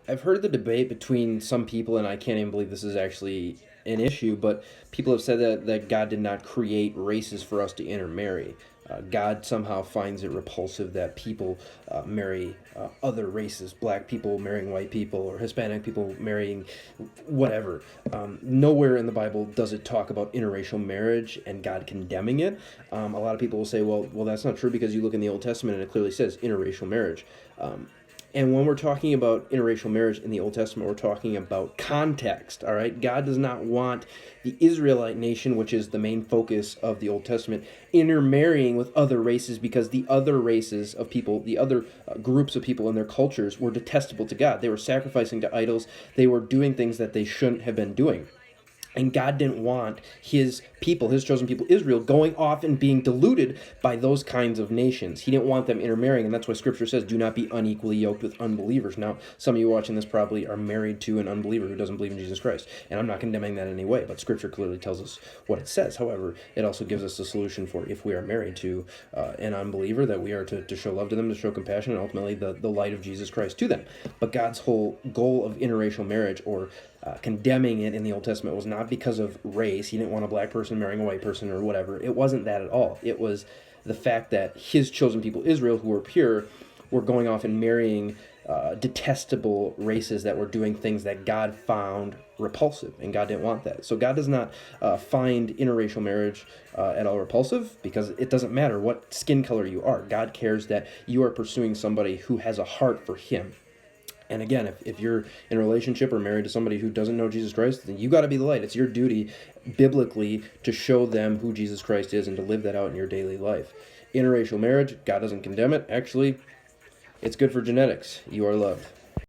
I've heard the debate between some people, and I can't even believe this is actually an issue, but people have said that God did not create races for us to intermarry. God somehow finds it repulsive that people marry other races, black people marrying white people, or Hispanic people marrying whatever. Nowhere in the Bible does it talk about interracial marriage and God condemning it. A lot of people will say, well, that's not true because you look in the Old Testament and it clearly says interracial marriage. And when we're talking about interracial marriage in the Old Testament, we're talking about context, all right? God does not want the Israelite nation, which is the main focus of the Old Testament, intermarrying with other races because the other races of people, the other groups of people in their cultures were detestable to God. They were sacrificing to idols, they were doing things that they shouldn't have been doing. And God didn't want his people, his chosen people, Israel, going off and being deluded by those kinds of nations. He didn't want them intermarrying, and that's why Scripture says, do not be unequally yoked with unbelievers. Now, some of you watching this probably are married to an unbeliever who doesn't believe in Jesus Christ, and I'm not condemning that in any way, but Scripture clearly tells us what it says. However, it also gives us a solution for if we are married to an unbeliever, that we are to show love to them, to show compassion, and ultimately the light of Jesus Christ to them. But God's whole goal of interracial marriage, or condemning it in the Old Testament, was not because of race. He didn't want a black person marrying a white person or whatever. It wasn't that at all. It was the fact that his chosen people, Israel, who were pure, were going off and marrying detestable races that were doing things that God found repulsive, and God didn't want that. So God does not find interracial marriage at all repulsive, because it doesn't matter what skin color you are. God cares that you are pursuing somebody who has a heart for him. And again, if you're in a relationship or married to somebody who doesn't know Jesus Christ, then you got to be the light. It's your duty, biblically, to show them who Jesus Christ is and to live that out in your daily life. Interracial marriage, God doesn't condemn it. Actually, it's good for genetics. You are loved.